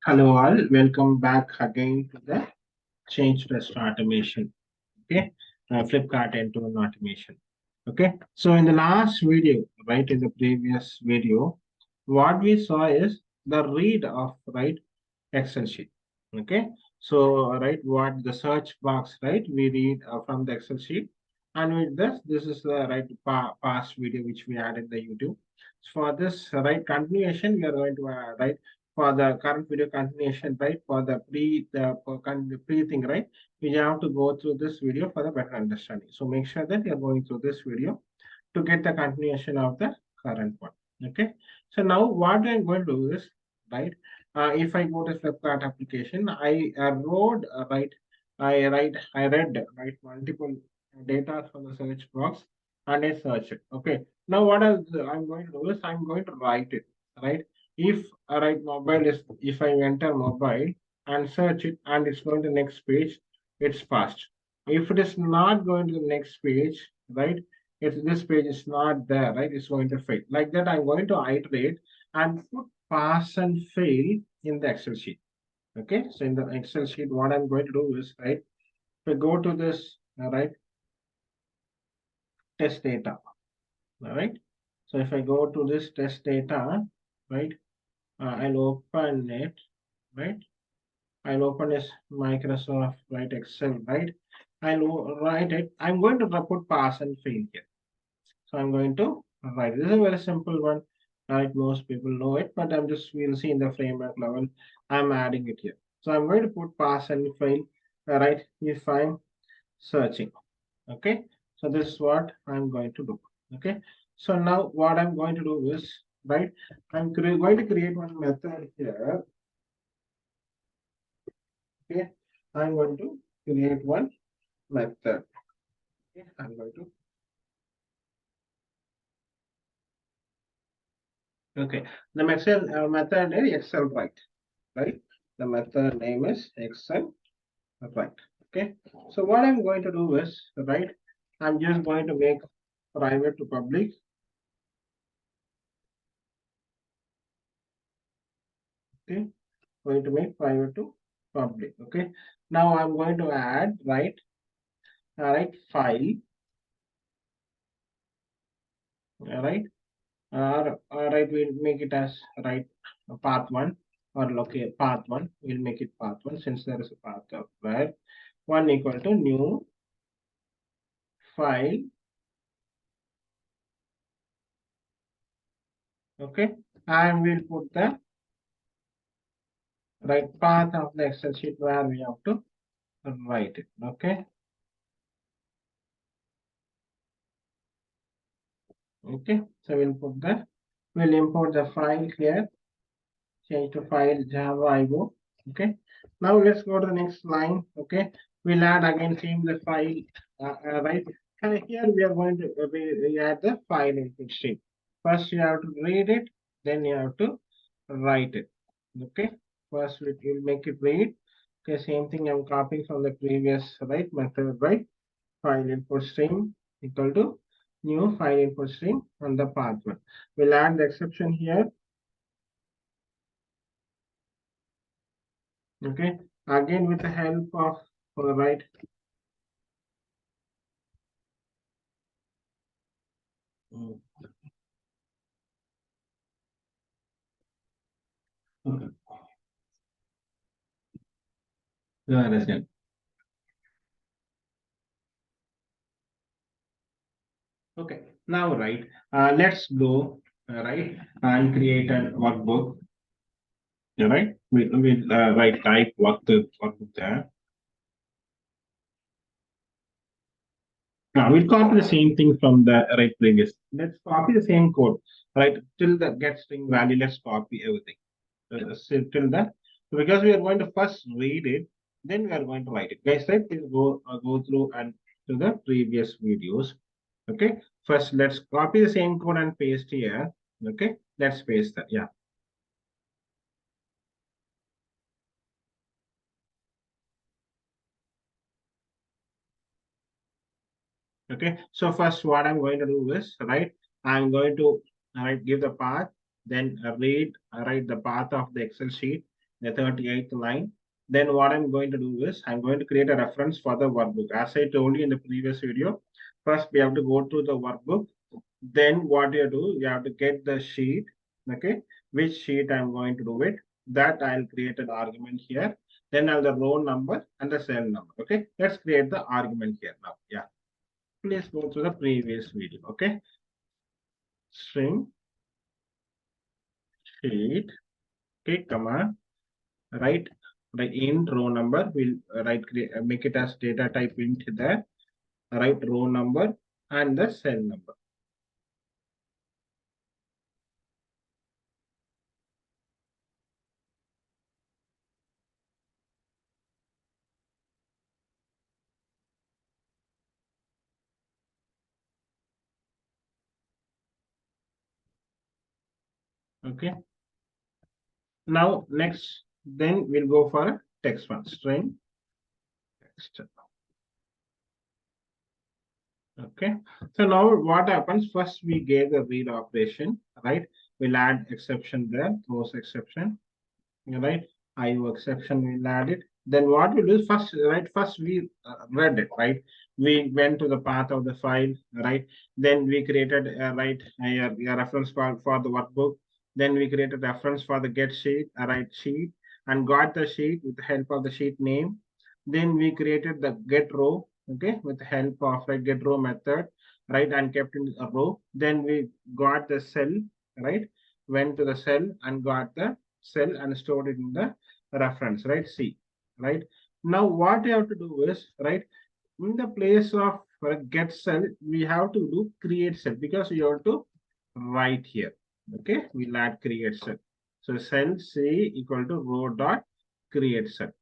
Hello all, welcome back again to the change test automation. Okay, Flipkart into an automation. Okay, so in the last video, right, in the previous video, what we saw is the read of right Excel sheet. Okay, so right, what the search box, right, we read from the Excel sheet, and with this is the right past video which we had in the YouTube. For this right continuation, we are going to right for the current video continuation, right, for the pre thing, right, we have to go through this video for the better understanding. So make sure that you're going through this video to get the continuation of the current one. Okay. So now what I'm going to do is, right, if I go to Flipkart application, I wrote, right, I read, right, multiple data from the search box and I search it. Okay. Now what I'm going to do is I'm going to write it, right? If right mobile is, if I enter mobile and search it and it's going to next page, it's fast. If it is not going to the next page, right, if this page is not there, right, it's going to fail. Like that, I'm going to iterate and put pass and fail in the Excel sheet. Okay, so in the Excel sheet, what I'm going to do is, right, if I go to this, right, test data, all right. So if I go to this test data, right, I'll open it, right. I'll open this Microsoft, right, Excel, right. I'll write it. I'm going to put pass and fail here. So I'm going to write. This is a very simple one. Right, most people know it, but I'm just we'll see in the framework level. I'm adding it here. So I'm going to put pass and fail. Right, if I'm searching. Okay. So this is what I'm going to do. Okay. So now what I'm going to do is, right, I'm going to create one method here. Okay. I'm going to create one method. Okay. I'm going to. Okay. The method is Excel write. Right? The method name is Excel right. Okay. So what I'm going to do is, right, I'm just going to make private to public. Okay. Going to make private to public. Okay. Now I'm going to add, right, file, right, right, we'll make it as, right, path one or locate path one. We'll make it path one since there is a path of where one equal to new file. Okay. And we'll put the right path of the Excel sheet where we have to write it. Okay. Okay. So we'll put the, we'll import the file here, change to file Java IO. Okay. Now let's go to the next line. Okay. We'll add again same the file, right. And here we are going to we add the file input stream. First you have to read it, then you have to write it. Okay. First we will make it read. Okay, same thing I'm copying from the previous right method, right? File input stream equal to new file input stream on the path one. We'll add the exception here. Okay, again with the help of right. Okay. You understand. Okay, now right, let's go right and create a workbook. Yeah, right, we right type workbook there. Now we'll copy the same thing from the right previous. Let's copy the same code, right? Till the get string value, let's copy everything. Till that, because we are going to first read it, then we are going to write it. Guys, right? Please go through and to the previous videos. Okay. First, let's copy the same code and paste here. Okay. Let's paste that. Yeah. Okay. So first, what I'm going to do is, right, I'm going to, right, give the path, then read, write the path of the Excel sheet, the 38th line. Then what I'm going to do is I'm going to create a reference for the workbook. As I told you in the previous video, first we have to go to the workbook. Then what you do, you have to get the sheet, okay, which sheet I'm going to do it. That I'll create an argument here. Then I'll the row number and the cell number. Okay, let's create the argument here now. Yeah, please go to the previous video. Okay, string sheet. Okay, comma, right, the int row number will make it as data type int there, right, row number and the cell number. Okay, now next, then we'll go for a text one, string text. Okay, so now what happens, first we gave the read operation, right, we'll add exception there, throws exception, right, IO exception will add it. Then what we do is first, right, first we read it, right, we went to the path of the file, right, then we created a reference for the workbook, then we created reference for the get sheet, right, sheet, and got the sheet with the help of the sheet name. Then we created the get row, okay, with the help of like get row method, right, and kept in a row. Then we got the cell, right, went to the cell and got the cell and stored it in the reference, right, C, right. Now what you have to do is, right, in the place of get cell, we have to do create cell because you have to write here. Okay, we'll add create cell. So cell C equal to row dot create cell.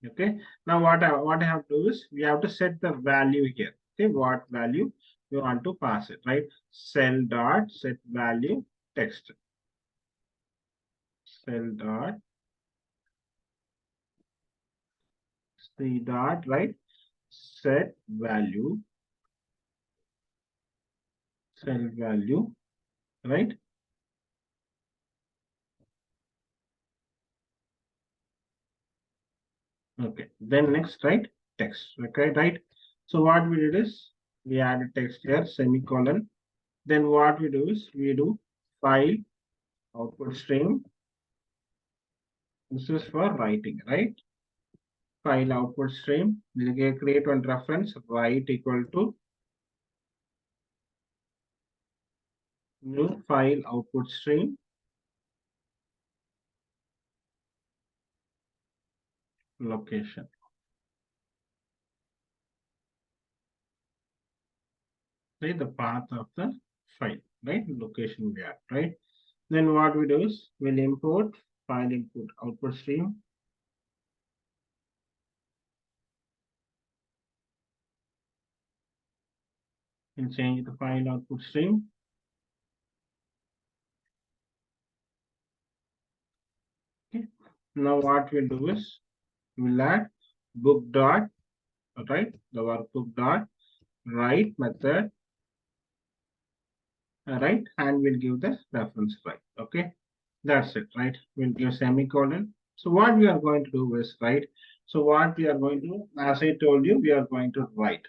Okay, now what I have to do is we have to set the value here. Okay, what value you want to pass it, right? Cell dot set value text. Cell dot C dot, right, set value, cell value, right. Okay, then next, right, text. Okay, right. So what we did is we added text here, semicolon. Then what we do is we do file output stream. This is for writing, right? File output stream. We'll create one reference, write equal to new file output stream location. Right, the path of the file, right? Location we are, right? Then what we do is we'll import file input output stream. And change the file output stream. Okay. Now what we'll do is we'll add book dot, right? The workbook dot write method, right? And we'll give the reference right. Okay. That's it, right? We'll give semicolon. So what we are going to do is, right? So what we are going to, as I told you, we are going to write,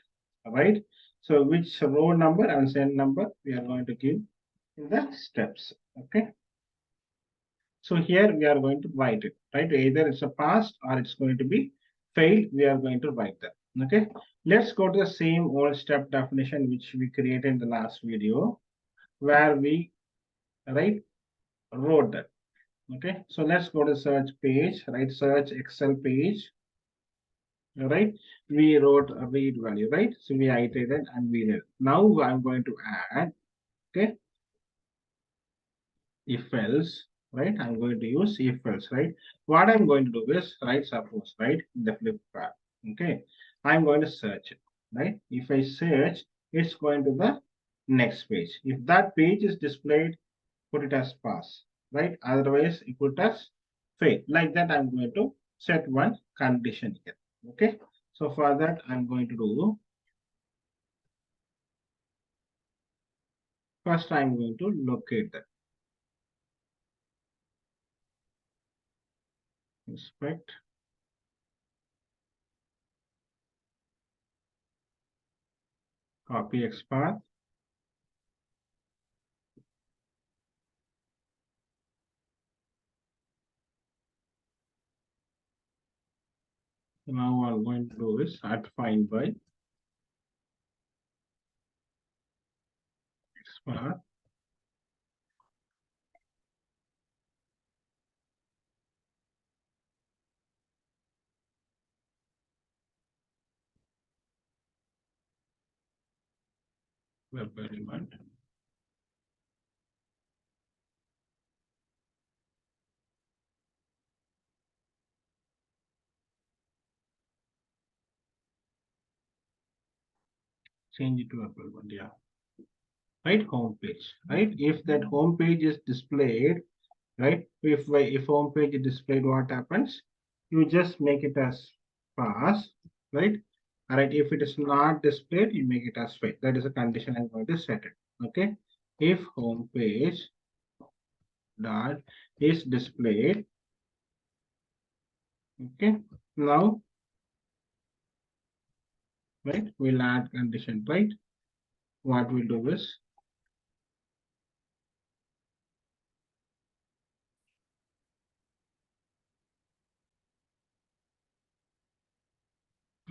right? So which row number and cell number we are going to give in the steps, okay? So here we are going to write it, right? Either it's a past or it's going to be failed. We are going to write that, okay? Let's go to the same old step definition which we created in the last video where we, right, wrote that. Okay, so let's go to search page, right? Search Excel page, right? We wrote a read value, right? So we iterated and we did. Now I'm going to add, okay, if else, right? I'm going to use if else, right? What I'm going to do is, right? Suppose, right? In the Flipkart, okay? I'm going to search it, right? If I search, it's going to the next page. If that page is displayed, put it as pass, right? Otherwise, you put as fail. Like that, I'm going to set one condition here. Okay. So for that, I'm going to do first, I'm going to locate that. Inspect. Copy XPath. Now what I'm going to do is at find by XPath. Web element. Change it to web element. Yeah. Right, home page. Right. If that home page is displayed, right? If home page is displayed, what happens? You just make it as pass, right? All right. If it is not displayed, you make it as fail. That is a condition I'm going to set it. Okay. If home page dot is displayed, okay. Now, right, we'll add condition, right? What we'll do is,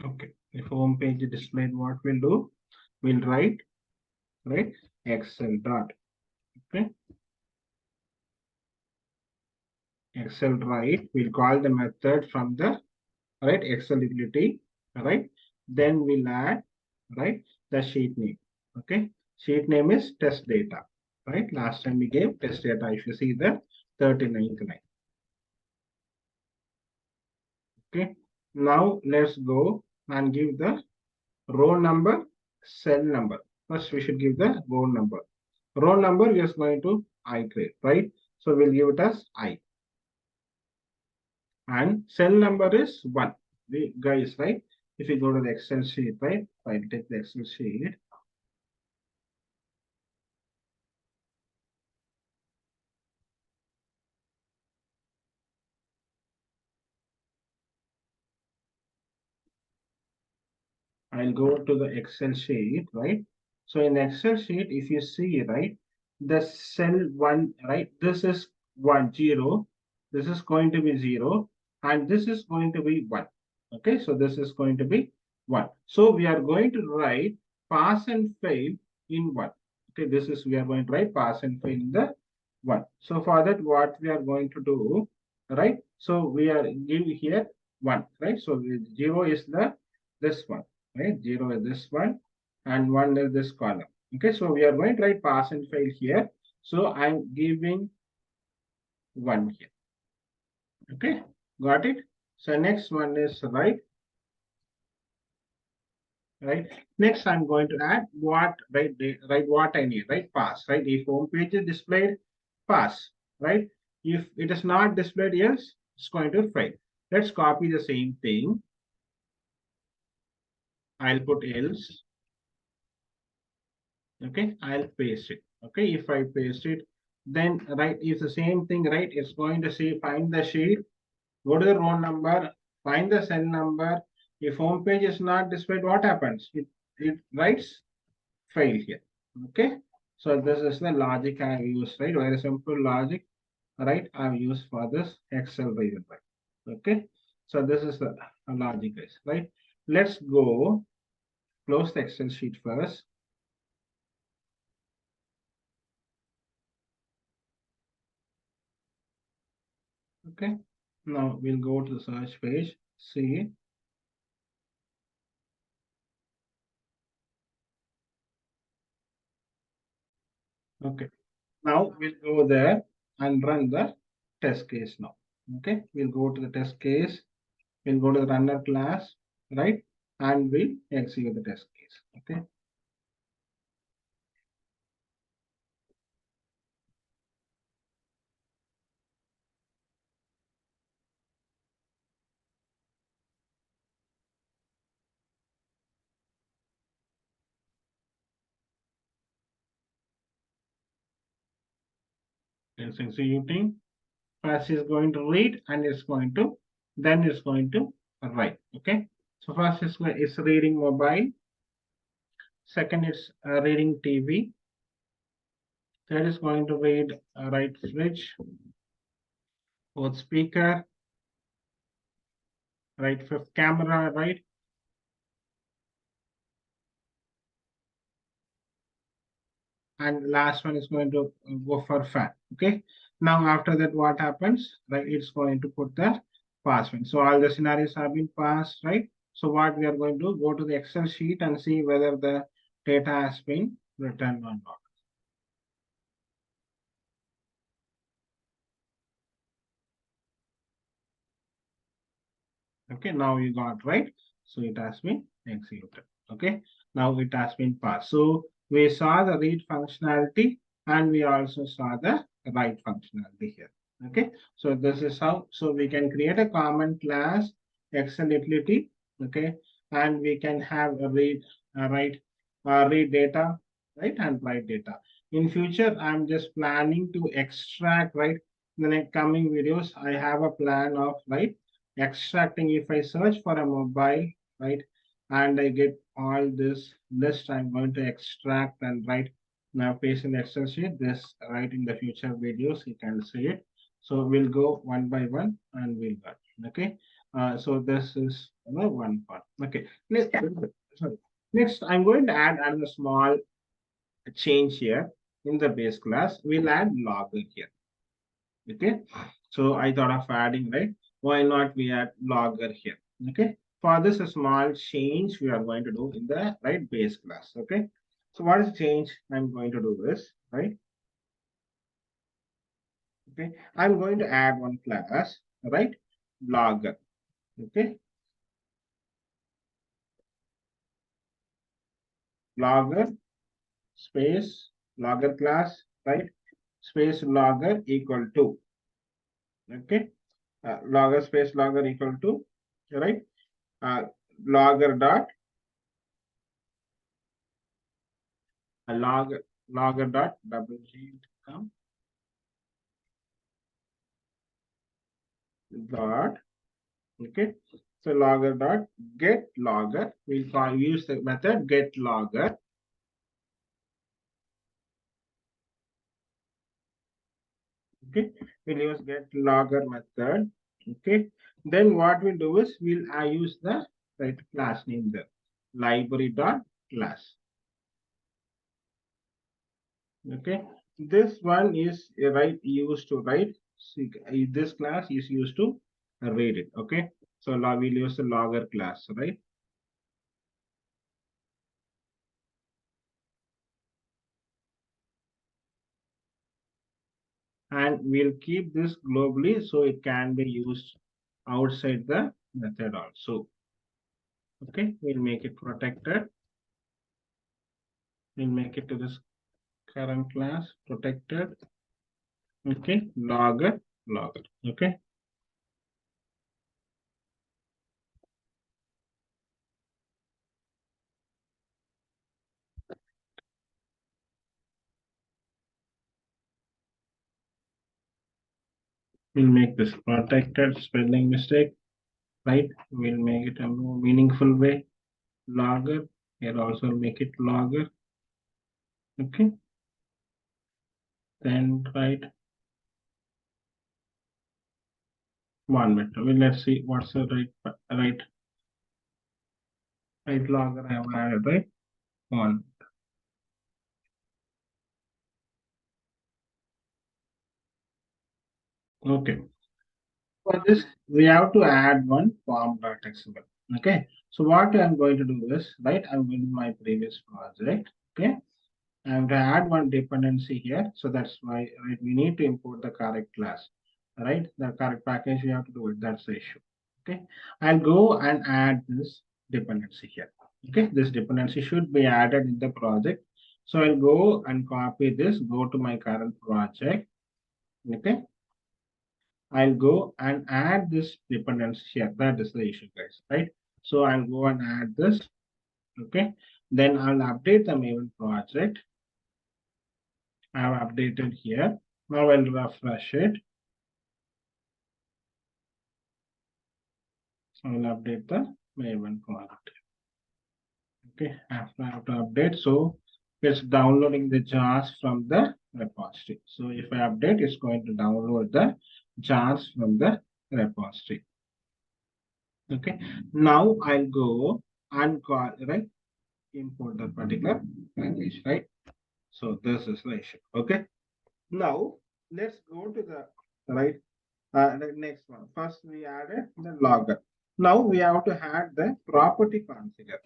okay. If home page is displayed, what we'll do? We'll write, right? Excel dot, okay. Excel write. We'll call the method from the right Excel utility, right? Then we'll add, right, the sheet name. Okay, sheet name is test data, right? Last time we gave test data. If you see the 39th line. Okay, now let's go and give the row number, cell number. First we should give the row number. Row number we are going to I grade, right? So we'll give it as I. And cell number is 1. We guys, right? If you go to the Excel sheet, right? I'll take the Excel sheet. I'll go to the Excel sheet, right? So in Excel sheet, if you see, right, the cell 1, right, this is 1, 0, this is going to be 0, and this is going to be 1. Okay, so this is going to be 1. So we are going to write pass and fail in 1. Okay, this is, we are going to write pass and fail in the 1. So for that, what we are going to do, right? So we are give here 1, right? So 0 is the this one, right? 0 is this one, and 1 is this column. Okay, so we are going to write pass and fail here. So I'm giving 1 here. Okay, got it? So next one is right. Next, I'm going to add what, right? What I need, right? Pass, right? If home page is displayed, pass, right? If it is not displayed, yes, it's going to fail. Let's copy the same thing. I'll put else. Okay, I'll paste it. Okay, if I paste it, then right, it's the same thing, right? It's going to say find the sheet, go to the row number, find the cell number. If home page is not displayed, what happens? It writes fail here. Okay, so this is the logic I have used, right? Very simple logic, right? I've used for this Excel reason, right? Okay, so this is the logic, guys, right? Let's go close the Excel sheet first. Okay, now we'll go to the search page, see. Okay, now we'll go there and run the test case now. Okay, we'll go to the test case, we'll go to the runner class, right? And we'll execute the test case. Okay. It's executing. Fast is going to read and it's going to then it's going to write. Okay. So first is reading mobile. Second is reading TV. Third is going to read write fridge. Fourth speaker. Right. Fifth camera. Right. And last one is going to go for fan. Okay. Now after that, what happens? Right. It's going to put the password. So all the scenarios have been passed. Right. So what we are going to go to the Excel sheet and see whether the data has been returned or not. Okay, now you got right. So it has been executed. Okay, now it has been passed. So we saw the read functionality and we also saw the write functionality here. Okay, so this is how, so we can create a common class Excel utility. Okay, and we can have a read, write, read data, right, and write data. In future, I'm just planning to extract, right, in the next coming videos. I have a plan of, right, extracting. If I search for a mobile, right, and I get all this list, I'm going to extract and write, now paste in the Excel sheet this, right, in the future videos you can see it. So we'll go one by one and we'll go. Okay, so this is one part. Okay, sorry. Next I'm going to add another small change here. In the base class we'll add logger here. Okay, so I thought of adding, right, why not we add logger here. Okay, for this a small change we are going to do in the right base class. Okay, so what is the change I'm going to do this, right? Okay, I'm going to add one class, right, logger. Okay, logger space logger class, right, space logger equal to, okay, logger space logger equal to, right, uh, logger dot logger dot double G come dot, okay. So logger dot get logger. We'll use the method get logger. Okay, we'll use get logger method. Okay, then what we'll do is we'll use the right class name there, library dot class. Okay, this one is right used to write. See, this class is used to read it. Okay, so we'll use the logger class, right? And we'll keep this globally so it can be used outside the method also. Okay, we'll make it protected. We'll make it to this current class protected. Okay, logger. Okay, we'll make this protected spelling mistake, right? We'll make it a more meaningful way. Logger. Here also make it logger. Okay, then right one minute. Well, let's see what's the right logger I have added, right? One. Okay. For this, we have to add one form.xml. Okay. So what I'm going to do is, right, I'm going to my previous project. Okay. I have to add one dependency here. So that's why, right, we need to import the correct class, right? The correct package we have to do it. That's the issue. Okay. I'll go and add this dependency here. Okay. This dependency should be added in the project. So I'll go and copy this, go to my current project. Okay. I'll go and add this dependency here. That is the issue, guys, right? So I'll go and add this. Okay. Then I'll update the main project. I have updated here. Now I'll refresh it. I will update the Maven project. Okay, after I have to update, so it's downloading the jars from the repository. So if I update, it's going to download the jars from the repository. Okay, now I'll go and call, right, import that particular package, right? So this is the issue. Okay, now let's go to the right the next one. First we added the logger. Now we have to add the property configure.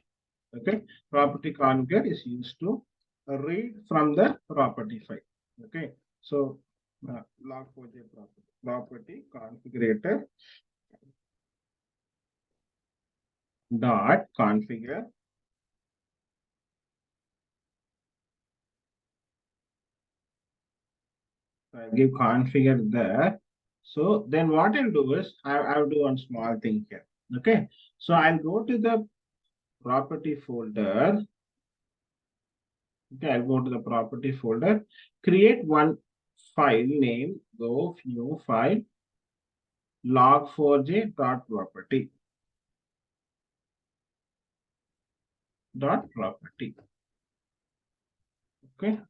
Okay, property configure is used to read from the property file. Okay, so log4j property configurator dot configure. So I give configure there. So then what I'll do is I'll do one small thing here. Okay, so I'll go to the property folder. Okay, I'll go to the property folder, create one file name, go new file, log4j.property. Property. Okay,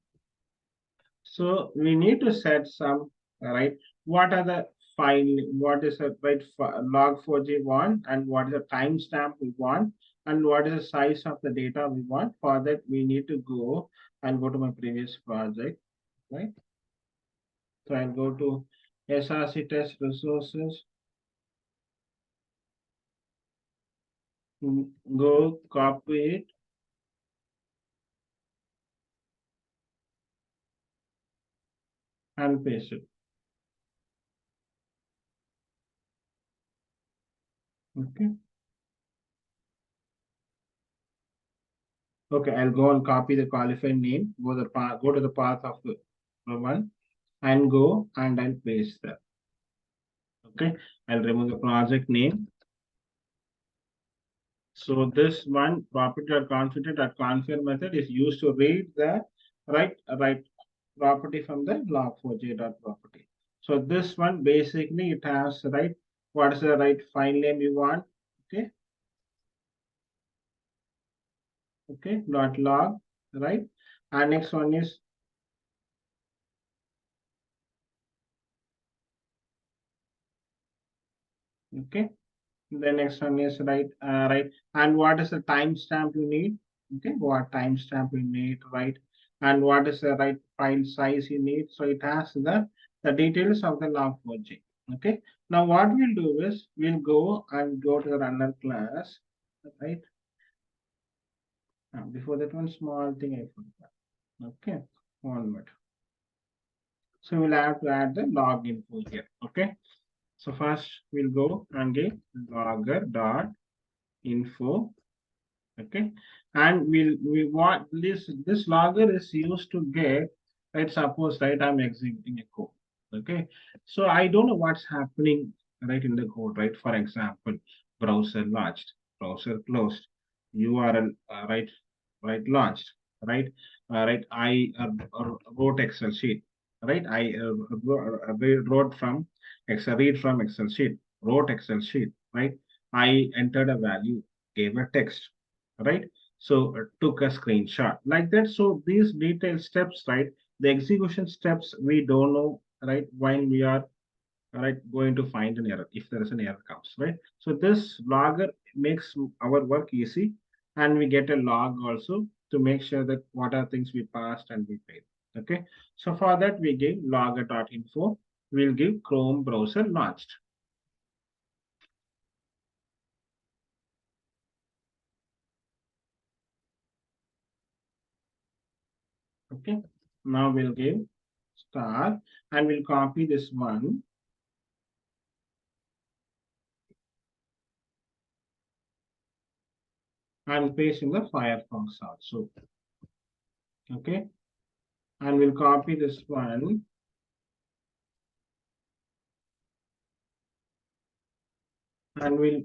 so we need to set some, right? What are the file, what is the right log4j want, and what is the timestamp we want, and what is the size of the data we want. For that, we need to go and go to my previous project, right? So I'll go to SRC test resources, go copy it, and paste it. Okay. Okay, I'll go and copy the qualified name, go to the path of the one, and go and I'll paste that. Okay, I'll remove the project name. So this one property or configure method is used to read the right property from the log4j property. So this one basically it has right what is the right file name you want. Okay, okay, dot log, right? And next one is okay. The next one is right. And what is the timestamp you need? Okay, what timestamp you need, right? And what is the right file size you need? So it has the details of the log4j. Okay. Now what we'll do is we'll go to the runner class, right? Before that, one small thing I forgot. Okay, 1 minute. So we'll have to add the log info here. Okay. So first we'll go and get logger dot info. Okay, and we want this logger is used to get, right, suppose right I'm executing a code. Okay, so I don't know what's happening right in the code, right? For example, browser launched, browser closed, URL launched, right, right, I wrote Excel sheet, right, I wrote from Excel, read from Excel sheet, wrote Excel sheet, right, I entered a value, gave a text, right? So took a screenshot like that. So these detailed steps, right? The execution steps we don't know, right? When we are right going to find an error if there is an error comes, right? So this logger makes our work easy, and we get a log also to make sure that what are things we passed and we paid. Okay. So for that we give logger.info. We'll give Chrome browser launched. Okay. Now we'll give star and we'll copy this one and paste in the Firefox also. Okay. And we'll copy this one and we'll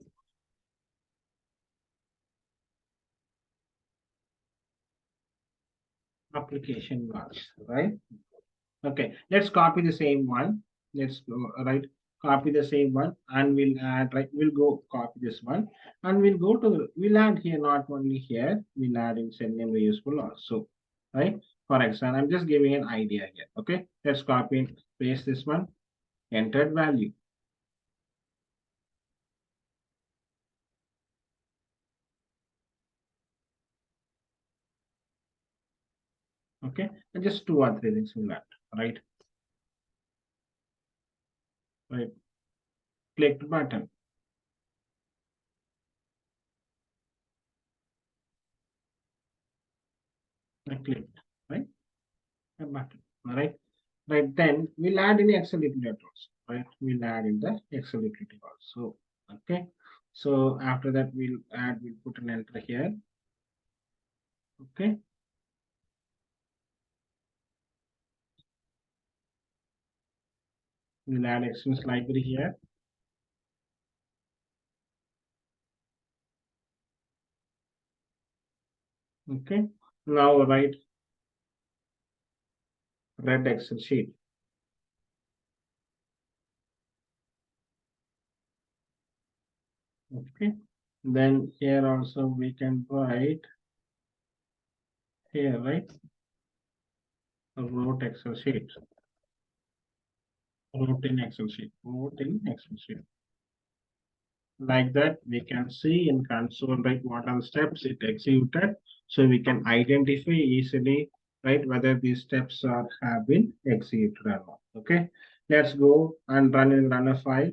application logs, right? Okay. Let's copy the same one. Let's go, right? copy the same one, and we'll add, right, we'll go copy this one, and we'll go to the, we'll add here, not only here, we'll add in Selenium reusable also, right? For example, I'm just giving an idea here. Okay, let's copy and paste this one, entered value. Okay, and just 2 or 3 things we'll add, right? Right, click button, I clicked, right, a button, all right. Right, then we'll add in Excel utility also, right? We'll add in the Excel utility also. Okay. So after that, we'll put an enter here. Okay. We'll add Express library here. Okay. Now write red Excel sheet. Okay. Then here also we can write here, right? A wrote Excel sheet. Wrote in Excel sheet. Wrote in Excel sheet. Like that, we can see in console, right, what are the steps it executed. So we can identify easily, right, whether these steps are have been executed or not. Okay, let's go and run a file.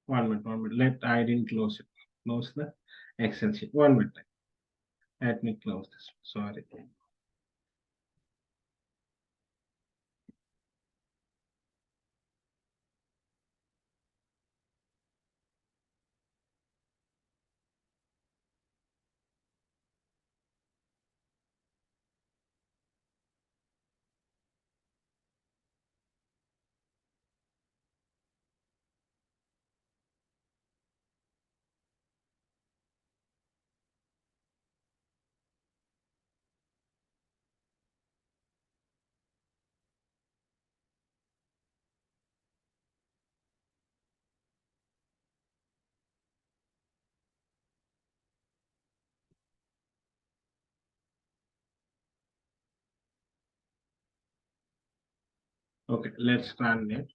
1 minute. I didn't close it. Close the Excel sheet. 1 minute. Let me close this. Sorry. Okay, let's run it.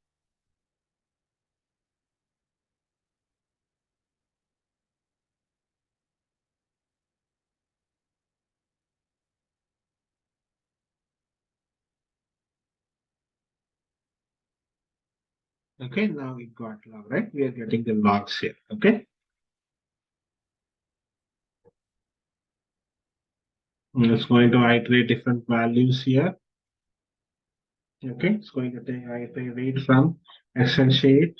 Okay, now we got log, right? We are getting the logs here. Okay. It's going to iterate different values here. Okay, it's going to take, I read from Excel sheet,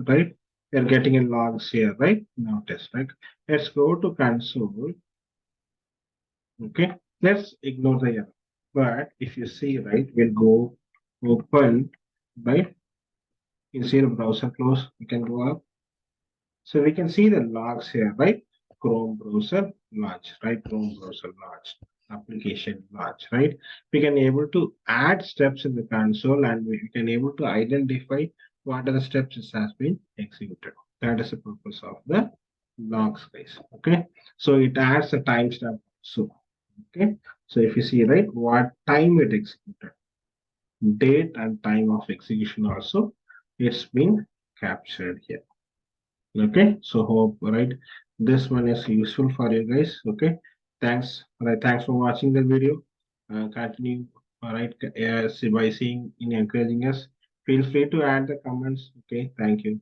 right? We're getting in logs here, right? Now test, right? Let's go to console. Okay, let's ignore the error. But if you see, right, we'll go open, right? You see the browser close, you can go up. So we can see the logs here, right? Chrome browser launch, right? Chrome browser launch, application launch, right? We can able to add steps in the console, and we can able to identify what are the steps it has been executed. That is the purpose of the logs, guys. Okay. So it adds a timestamp. So okay. So if you see, right, what time it executed, date and time of execution also, it's been captured here. Okay, so hope, right, this one is useful for you guys. Okay, thanks. All right, thanks for watching the video. Continue, all right, by seeing in encouraging us. Feel free to add the comments. Okay, thank you.